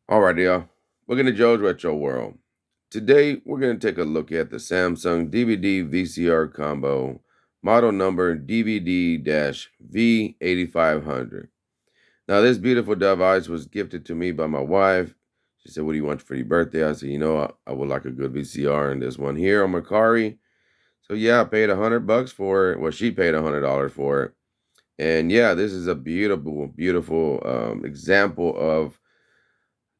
Alright, y'all. Welcome to Joe's Retro World. Today, we're going to take a look at the Samsung DVD VCR combo, model number DVD-V8500. Now, this beautiful device was gifted to me by my wife. She said, "What do you want for your birthday?" I said, I would like a good VCR, and this one here on Macari. So, yeah, I paid $100 for it. Well, she paid $100 for it. And yeah, this is a beautiful, beautiful example of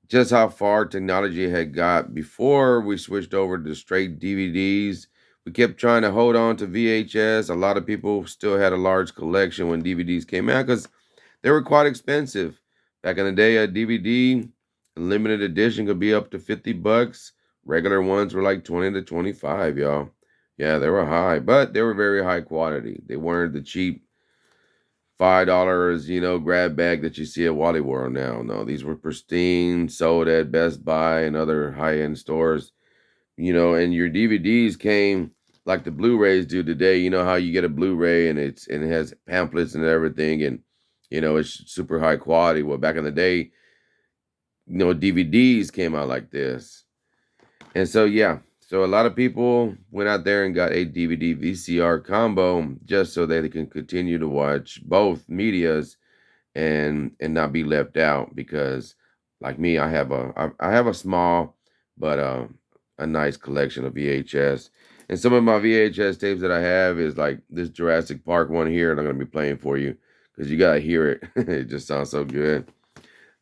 just how far technology had got before we switched over to straight DVDs. We kept trying to hold on to VHS. A lot of people still had a large collection when DVDs came out because they were quite expensive. Back in the day, a DVD limited edition could be up to $50. Regular ones were like 20 to 25, y'all. Yeah, they were high, but they were very high quality. They weren't the cheap $5, grab bag that you see at Wally World now. No, these were pristine, sold at Best Buy and other high-end stores. And your DVDs came like the Blu-rays do today. You know how you get a Blu-ray and it has pamphlets and everything, and it's super high quality. Well, back in the day, DVDs came out like this. And so, yeah, so a lot of people went out there and got a DVD VCR combo just so that they can continue to watch both medias and not be left out. Because, like me, I have a small but a nice collection of VHS. And some of my VHS tapes that I have is like this Jurassic Park one here, and I'm gonna be playing for you because you gotta hear it. It just sounds so good.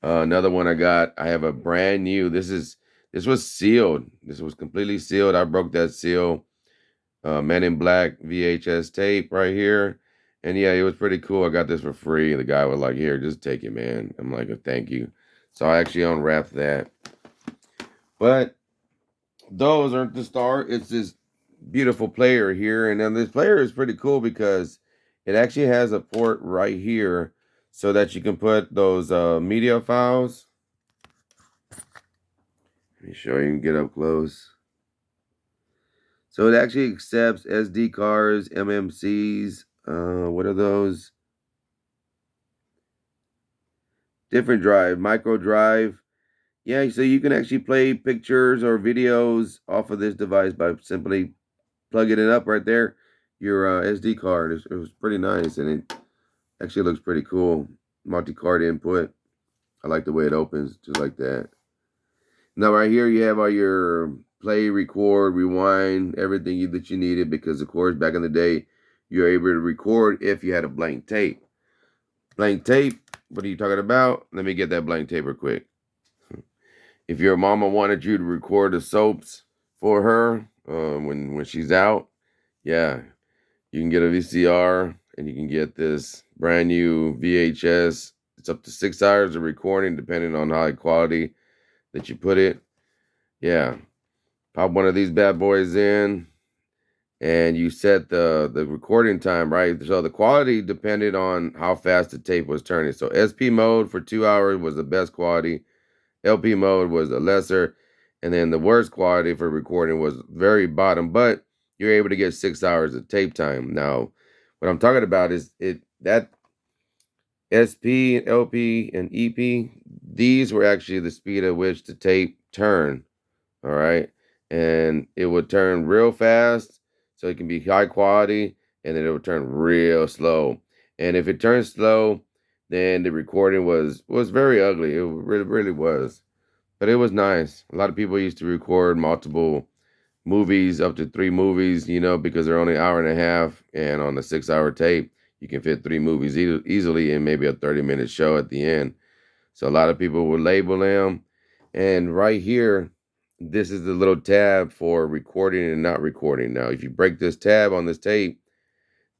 Another one I have a brand new. This was sealed. This was completely sealed. I broke that seal. Men in Black VHS tape right here. And yeah, it was pretty cool. I got this for free. The guy was like, "Here, just take it, man." I'm like, "Oh, thank you." So I actually unwrapped that. But those aren't the start. It's this beautiful player here. And then this player is pretty cool because it actually has a port right here so that you can put those media files. Let me show you and get up close. So it actually accepts SD cards, MMCs. What are those? Different drive, micro drive. Yeah, so you can actually play pictures or videos off of this device by simply plugging it up right there. Your SD card. It was pretty nice, and it actually looks pretty cool. Multi-card input. I like the way it opens, just like that. Now right here you have all your play, record, rewind, everything that you needed, because of course back in the day you were able to record if you had a blank tape. Blank tape, what are you talking about? Let me get that blank tape real quick. If your mama wanted you to record the soaps for her when she's out, yeah, you can get a VCR and you can get this brand new VHS. It's up to 6 hours of recording depending on how high quality that you put it. Yeah, pop one of these bad boys in, and you set the recording time, right? So the quality depended on how fast the tape was turning. So SP mode for 2 hours was the best quality. LP mode was the lesser, and then the worst quality for recording was very bottom. But you're able to get 6 hours of tape time. Now, what I'm talking about is that SP, LP, and EP. These were actually the speed at which the tape turned. All right. And it would turn real fast, so it can be high quality, and then it would turn real slow. And if it turned slow, then the recording was very ugly. It really was. But it was nice. A lot of people used to record multiple movies, up to 3 movies, because they're only an hour and a half. And on the 6-hour tape, you can fit 3 movies easily in maybe a 30-minute show at the end. So a lot of people would label them. And right here, this is the little tab for recording and not recording. Now, if you break this tab on this tape,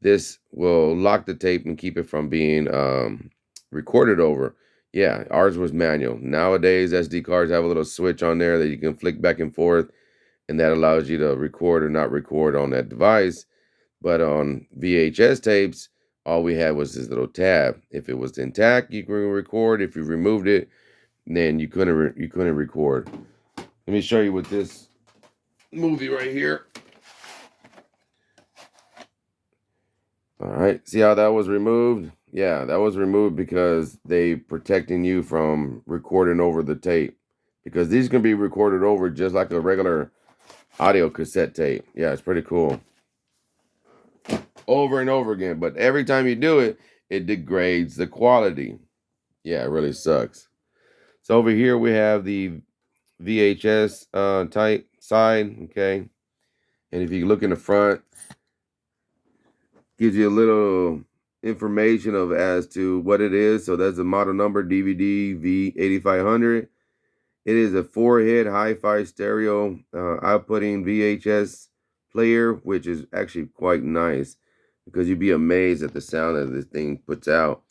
this will lock the tape and keep it from being recorded over. Yeah, ours was manual. Nowadays, SD cards have a little switch on there that you can flick back and forth, and that allows you to record or not record on that device. But on VHS tapes, all we had was this little tab. If it was intact, you can record. If you removed it, then you couldn't record. Let me show you with this movie right here. All right, see how that was removed? Yeah, that was removed because they protecting you from recording over the tape. because these can be recorded over just like a regular audio cassette tape. Yeah, it's pretty cool. Over and over again, but every time you do it, it degrades the quality. Yeah, it really sucks. So over here we have the VHS type side, okay? And if you look in the front, gives you a little information of as to what it is. So that's the model number DVD-V8500. It is a 4-head hi-fi stereo outputting VHS player, which is actually quite nice because you'd be amazed at the sound that this thing puts out.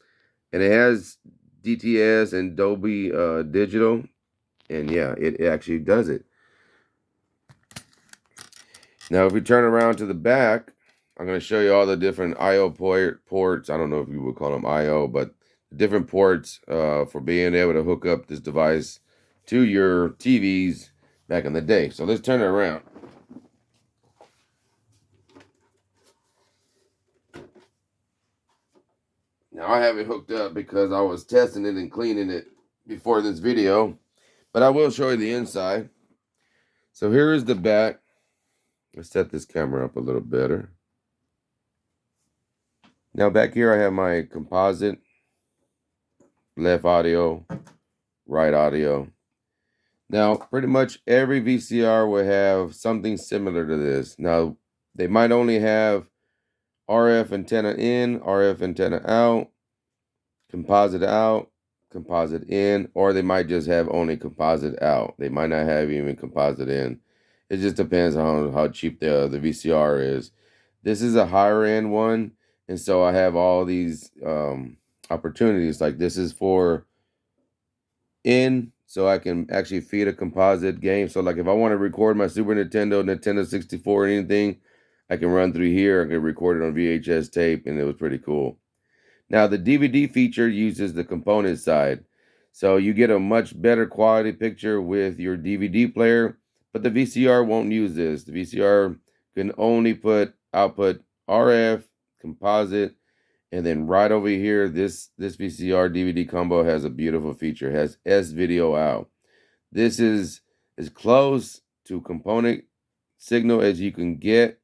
And it has DTS and Dolby Digital, and yeah, it actually does it. Now, if we turn around to the back, I'm going to show you all the different I/O ports. I don't know if you would call them I/O, but different ports for being able to hook up this device to your TVs back in the day. So let's turn it around. Now, I have it hooked up because I was testing it and cleaning it before this video, but I will show you the inside. So here is the back. Let's set this camera up a little better. Now back here I have my composite, left audio, right audio. Now pretty much every VCR will have something similar to this. Now they might only have RF antenna in, RF antenna out, composite in, or they might just have only composite out. They might not have even composite in. It just depends on how cheap the VCR is. This is a higher end one, and so I have all these opportunities. Like this is for in, so I can actually feed a composite game. So like if I want to record my Super Nintendo, Nintendo 64, or anything, I can run through here. I can record it on VHS tape, and it was pretty cool. Now the DVD feature uses the component side. So you get a much better quality picture with your DVD player, but the VCR won't use this. The VCR can only output RF, composite, and then right over here, this VCR DVD combo has a beautiful feature. It has S-video out. This is as close to component signal as you can get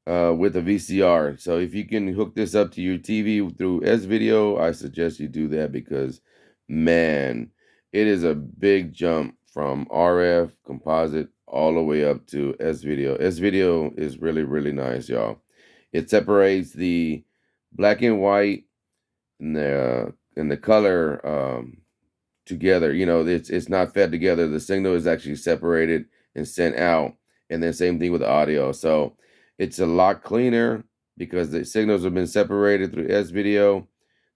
with a VCR. So if you can hook this up to your TV through S-video, I suggest you do that because, man, it is a big jump from RF, composite, all the way up to S-video. S-video is really, really nice, y'all. It separates the black and white and the color together. You know, it's not fed together. The signal is actually separated and sent out. And then same thing with the audio. So it's a lot cleaner because the signals have been separated through S-video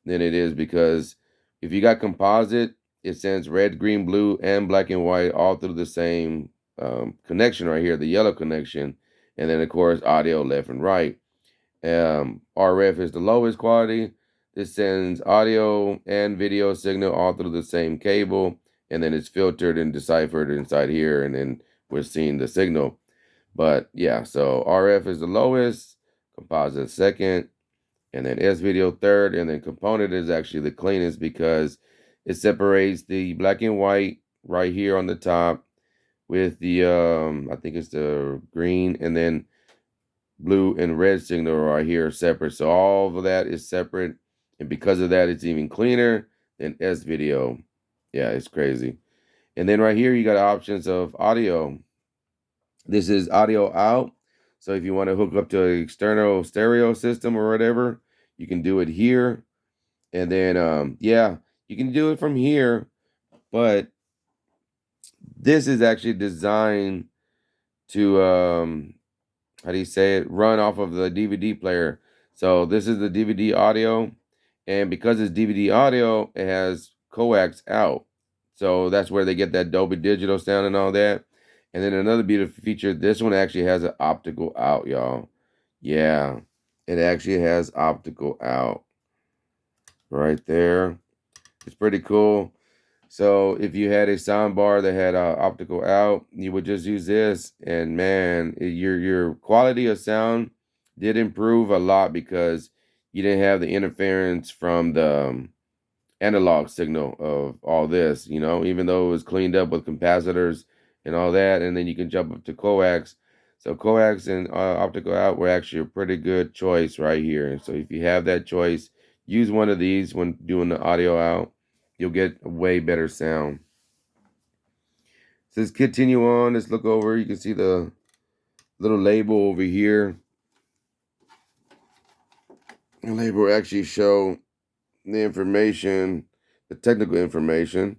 than it is because if you got composite, it sends red, green, blue, and black and white all through the same connection right here, the yellow connection. And then, of course, audio left and right. RF is the lowest quality. This sends audio and video signal all through the same cable, and then it's filtered and deciphered inside here, and then we're seeing the signal. But yeah, so RF is the lowest, composite second, and then S-video third, and then component is actually the cleanest because it separates the black and white right here on the top with the I think it's the green, and then blue and red signal right here separate. So all of that is separate, and because of that, it's even cleaner than S-video. Yeah, it's crazy. And then right here, you got options of audio. This is audio out. So if you want to hook up to an external stereo system or whatever, you can do it here. And then, yeah, you can do it from here. But this is actually designed to, how do you say it? Run off of the DVD player. So this is the DVD audio. And because it's DVD audio, it has coax out. So that's where they get that Dolby Digital sound and all that. And then another beautiful feature, this one actually has an optical out, y'all. Yeah, it actually has optical out right there. It's pretty cool. So if you had a sound bar that had optical out, you would just use this. And man, your quality of sound did improve a lot because you didn't have the interference from the analog signal of all this, you know, even though it was cleaned up with capacitors and all that. And then you can jump up to coax. So coax and optical out were actually a pretty good choice right here. So if you have that choice, use one of these when doing the audio out. You'll get a way better sound. So let's continue on. Let's look over. You can see the little label over here. The label will actually show the information, the technical information.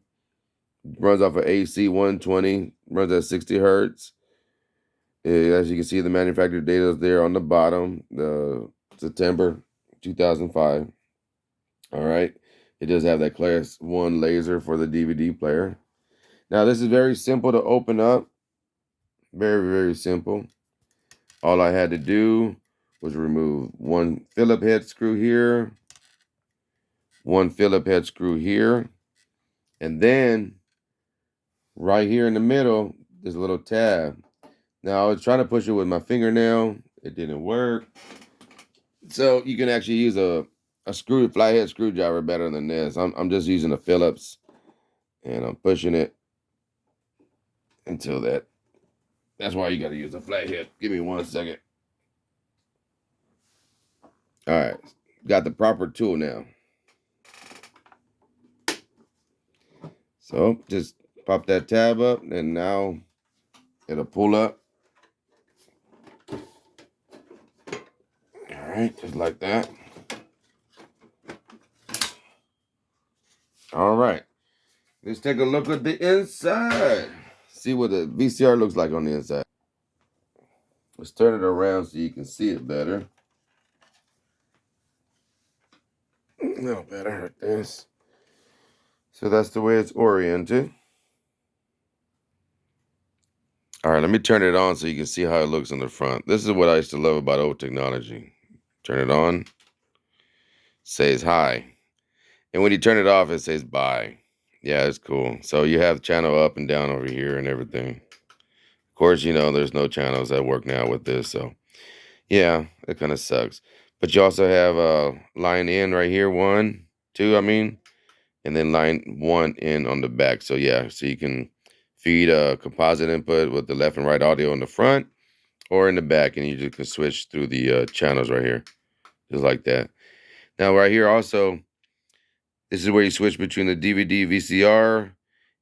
Runs off of AC 120, runs at 60 hertz. As you can see, the manufacturer data is there on the bottom, the September 2005. All right. It does have that class 1 laser for the DVD player. Now, this is very simple to open up. Very, very simple. All I had to do was remove one Phillip head screw here, one Phillip head screw here, and then right here in the middle, there's a little tab. Now, I was trying to push it with my fingernail. It didn't work. So you can actually use a flathead screwdriver better than this. I'm just using a Phillips, and I'm pushing it until that's why you got to use a flathead. Give me 1 second. All right, got the proper tool now. So just pop that tab up, and now it'll pull up. All right, just like that. All right, let's take a look at the inside. See what the VCR looks like on the inside. Let's turn it around so you can see it better. A little better like this. So that's the way it's oriented. All right, let me turn it on so you can see how it looks on the front. This is what I used to love about old technology. Turn it on. Says hi. And when you turn it off, it says bye. Yeah, it's cool. So you have channel up and down over here and everything. Of course, you know, there's no channels that work now with this. So, yeah, it kind of sucks. But you also have line in right here, 1, 2, I mean. And then line 1 in on the back. So, yeah, so you can feed a composite input with the left and right audio in the front or in the back. And you just can switch through the channels right here. Just like that. Now, right here also, this is where you switch between the DVD, VCR,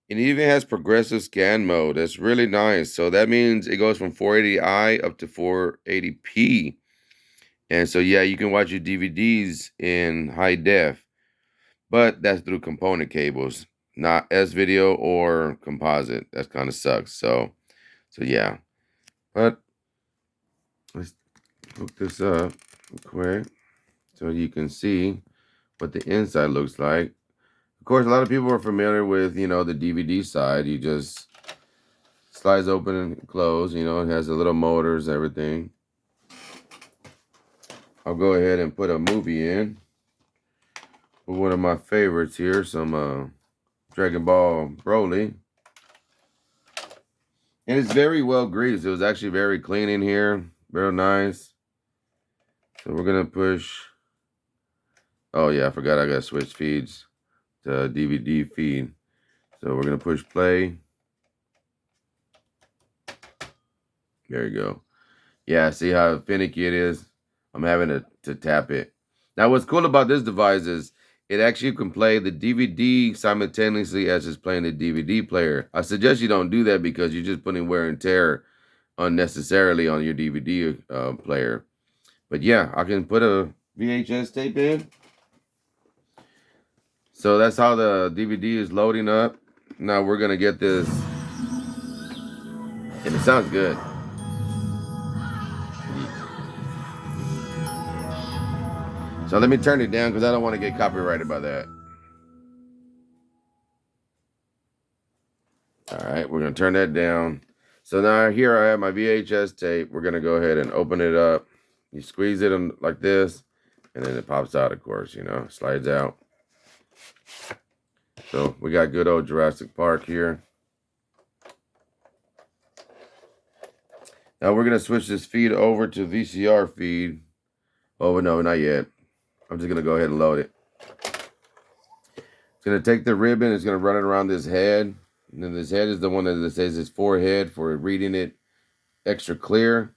and it even has progressive scan mode. That's really nice. So that means it goes from 480i up to 480p. And so, yeah, you can watch your DVDs in high def, but that's through component cables, not S-video or composite. That kind of sucks. So yeah. But let's hook this up quick so you can see what the inside looks like. Of course, a lot of people are familiar with, you know, the DVD side. You just slides open and close. You know, it has the little motors, everything. I'll go ahead and put a movie in. One of my favorites here, some Dragon Ball Broly. And it's very well greased. It was actually very clean in here. Very nice. So we're going to push. Oh, yeah, I forgot I got to switch feeds to DVD feed. So we're going to push play. There you go. Yeah, see how finicky it is? I'm having to tap it. Now, what's cool about this device is it actually can play the DVD simultaneously as it's playing the DVD player. I suggest you don't do that because you're just putting wear and tear unnecessarily on your DVD player. But yeah, I can put a VHS tape in. So that's how the DVD is loading up. Now we're going to get this. And it sounds good. So let me turn it down because I don't want to get copyrighted by that. All right, we're going to turn that down. So now here I have my VHS tape. We're going to go ahead and open it up. You squeeze it like this, and then it pops out, of course, you know, slides out. So we got good old Jurassic Park here. Now we're going to switch this feed over to VCR feed. Oh, no, not yet. I'm just going to go ahead and load it. going to take the ribbon, it's going to run it around this head. And then this head is the one that says it's forehead for reading it extra clear.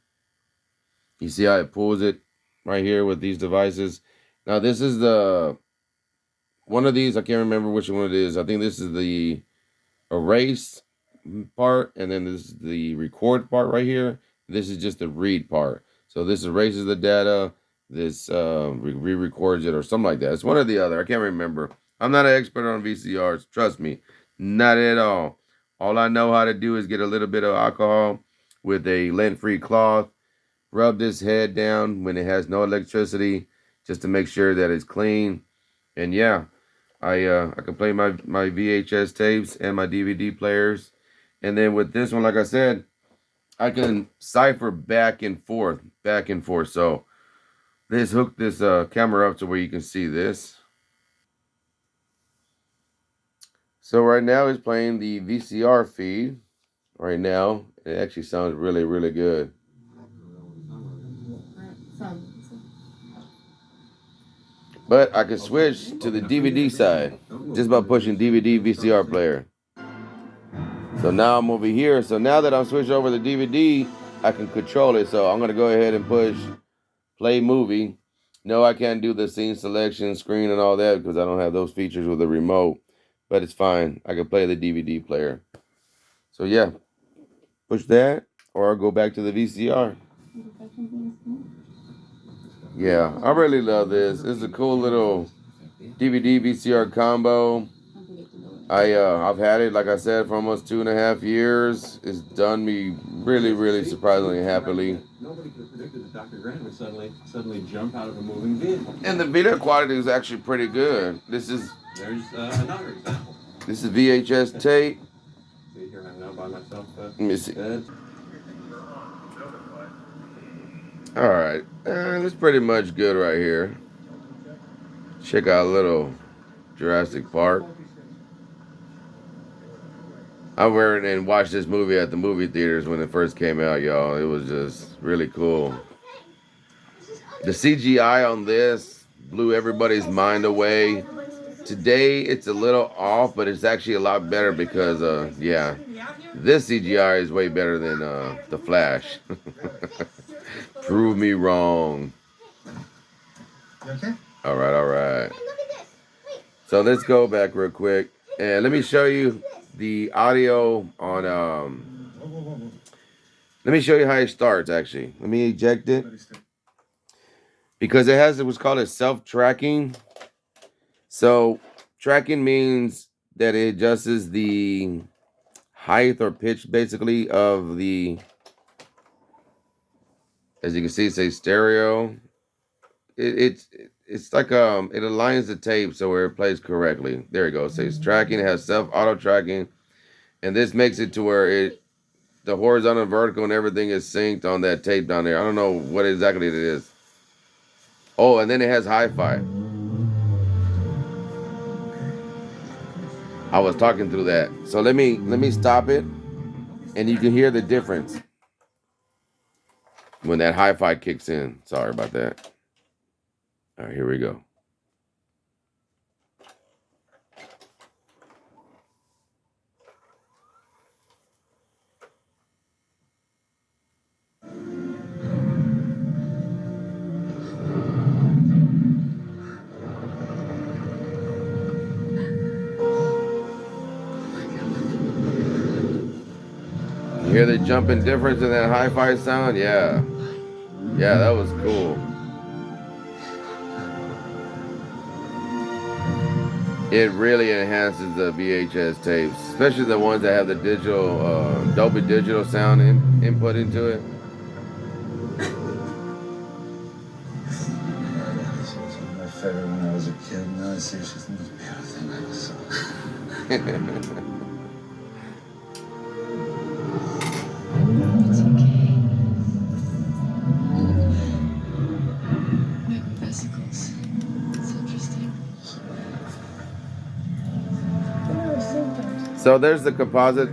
You see how it pulls it right here with these devices. Now this is the one of these, I can't remember which one it is. I think this is the erase part, and then this is the record part right here. This is just the read part. So this erases the data, this re-records it or something like that. It's one or the other. I can't remember. I'm not an expert on VCRs. Trust me, not at all. All I know how to do is get a little bit of alcohol with a lint-free cloth, rub this head down when it has no electricity, just to make sure that it's clean. And yeah, I can play my VHS tapes and my DVD players. And then with this one, like I said, I can cipher back and forth. So let's hook this camera up to where you can see this. So right now it's playing the VCR feed. Right now, it actually sounds really, really good. But I can switch to the DVD side just by pushing DVD VCR player. So now I'm over here. So now that I'm switched over to DVD, I can control it. So I'm going to go ahead and push play movie. No, I can't do the scene selection screen and all that because I don't have those features with the remote. But it's fine. I can play the DVD player. So yeah, push that or I'll go back to the VCR. Yeah, I really love this. It's a cool little DVD VCR combo. I've had it, like I said, for almost 2.5 years. It's done me really, really surprisingly happily. Nobody could have predicted that Dr. Grant would suddenly jump out of a moving vehicle. And the video quality is actually pretty good. There's another example. This is VHS tape. See here, I'm now by myself. Let me see. All right, that's pretty much good right here. Check out a little Jurassic Park. I went and watched this movie at the movie theaters when it first came out, y'all. It was just really cool. The CGI on this blew everybody's mind away. Today, it's a little off, but it's actually a lot better because, yeah, this CGI is way better than The Flash. Prove me wrong. Okay. All right. So let's go back real quick. And let me show you the audio on, let me show you how it starts, actually. Let me eject it. Because it has what's called a self-tracking. So tracking means that it adjusts the height or pitch, basically, of the, as you can see, it says stereo. It's like it aligns the tape so where it plays correctly. There you go. It says tracking. It has self auto tracking, and this makes it to where the horizontal, vertical, and everything is synced on that tape down there. I don't know what exactly it is. Oh, and then it has hi-fi. I was talking through that. So let me stop it, and you can hear the difference when that hi-fi kicks in. Sorry about that. All right, here we go. You hear the jumping difference in that hi-fi sound? Yeah. Yeah, that was cool. It really enhances the VHS tapes, especially the ones that have the digital, Dolby Digital sound input into it. She was my favorite when I was a kid. Now I see she's the most beautiful thing I ever saw. It's okay. Microvesicles. It's interesting. So there's the composite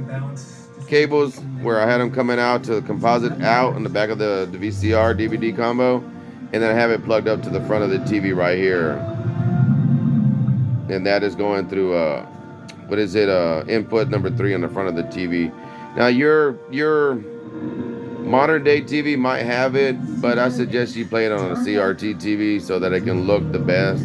cables where I had them coming out to the composite out on the back of the VCR DVD combo, and then I have it plugged up to the front of the TV right here. and that is going through what is it? Input number 3 on the front of the TV. Now your modern day TV might have it, but I suggest you play it on a CRT TV so that it can look the best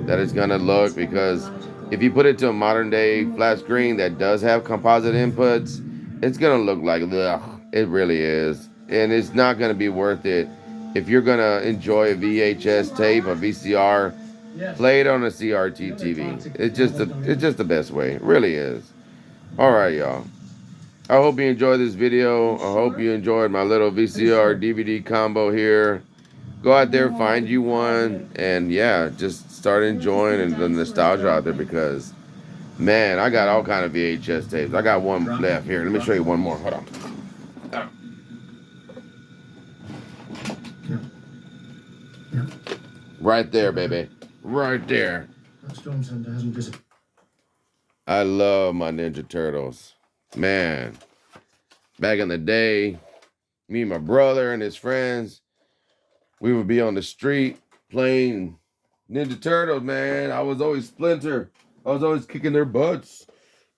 that it's gonna look. Because if you put it to a modern day flat screen that does have composite inputs, it's gonna look like ugh. It really is, and it's not gonna be worth it. If you're gonna enjoy a VHS tape, a VCR, play it on a CRT TV. It's just the best way. It really is. All right, y'all. I hope you enjoyed this video. I hope you enjoyed my little VCR DVD combo here. Go out there, find you one, and yeah, just start enjoying the nostalgia out there because, man, I got all kind of VHS tapes. I got one left here. Let me show you one more. Hold on. Right there, baby. Right there. Storm Center hasn't disappeared. I love my Ninja Turtles. Man, back in the day, me and my brother and his friends, we would be on the street playing Ninja Turtles, man. I was always Splinter. I was always kicking their butts,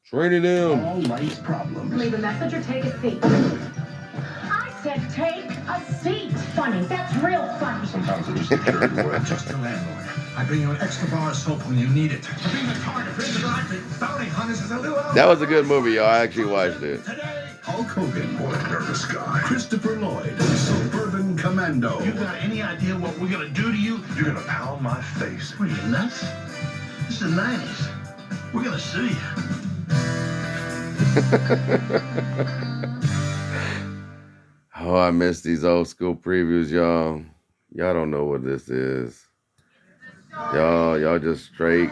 training them. All life's problems. Leave a message or take a seat. I said take a seat. Funny. That's real funny. Sometimes it is the dirty work. Just a landlord. I bring you an extra bar of soap when you need it. I bring the car to bring the electric. Bounty hunters is a little. That was a good movie, y'all. I actually watched it. Today, Hulk Hogan, Boy Under the Sky. Christopher Lloyd, Suburban Commando. You got any idea what we're gonna do to you? You're gonna pound my face. What are you, nuts? This is the 90s. We're gonna sue you. Oh, I miss these old school previews, y'all. Y'all don't know what this is. Y'all just straight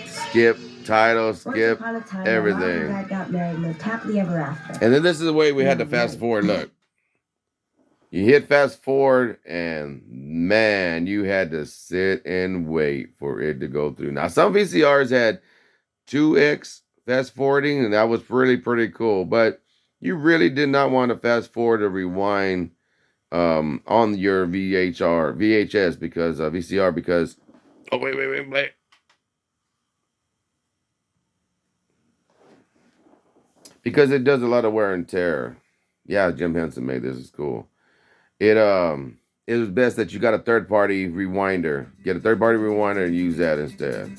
skip titles, skip everything. Got married and lived happily ever after. And then this is the way we had to fast forward. Look, you hit fast forward, and man, you had to sit and wait for it to go through. Now, some VCRs had 2x fast forwarding, and that was pretty cool. But you really did not want to fast forward or rewind on your VHS because VCR because. Oh, wait, play. Because it does a lot of wear and tear. Yeah, Jim Henson made this. It's cool. It was best that you got a third-party rewinder. Get a third-party rewinder and use that instead.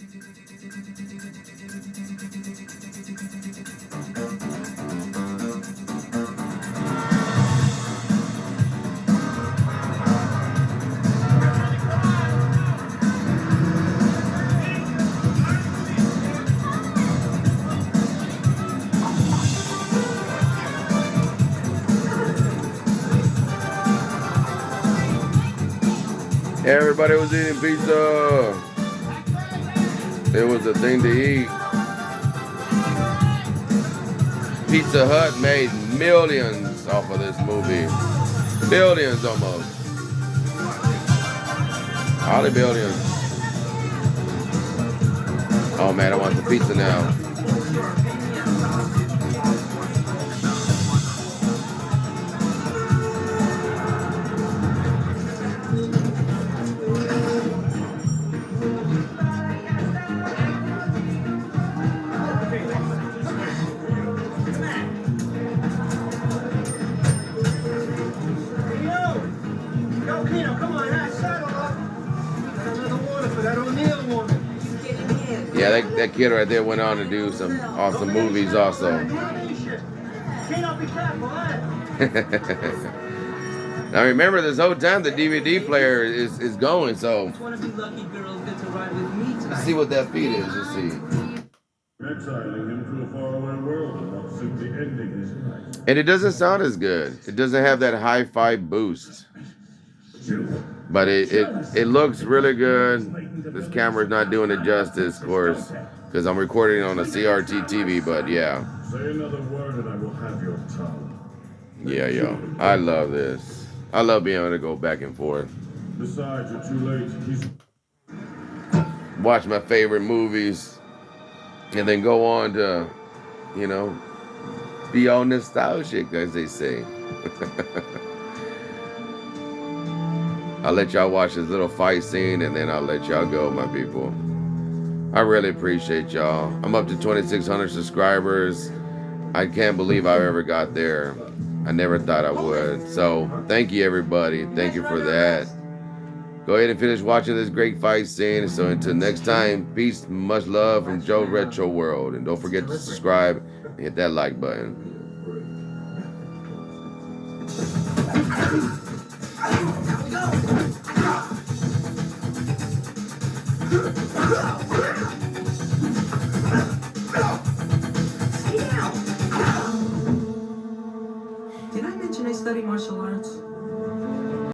Everybody was eating pizza. It was a thing to eat. Pizza Hut made millions off of this movie. Billions almost. Probably billions. Oh man, I want the pizza now. Yeah, that kid right there went on to do some awesome movies also. Now remember, this whole time the DVD player is going, so let's see what that feed is. Let's see. Exiling him to a faraway world and not simply ending his life. And it doesn't sound as good. It doesn't have that hi-fi boost. But it looks really good. This camera's not doing it justice, of course, because I'm recording on a CRT TV, but yeah. Say another word and I will have your tongue. Yeah, yo. I love this. I love being able to go back and forth. Besides, you're too late. He's Watch my favorite movies. And then go on to, you know, be all nostalgic, as they say. I'll let y'all watch this little fight scene, and then I'll let y'all go, my people. I really appreciate y'all. I'm up to 2,600 subscribers. I can't believe I ever got there. I never thought I would. So thank you, everybody. Thank you for that. Go ahead and finish watching this great fight scene. So until next time, peace, much love from Joe Retro World. And don't forget to subscribe and hit that like button.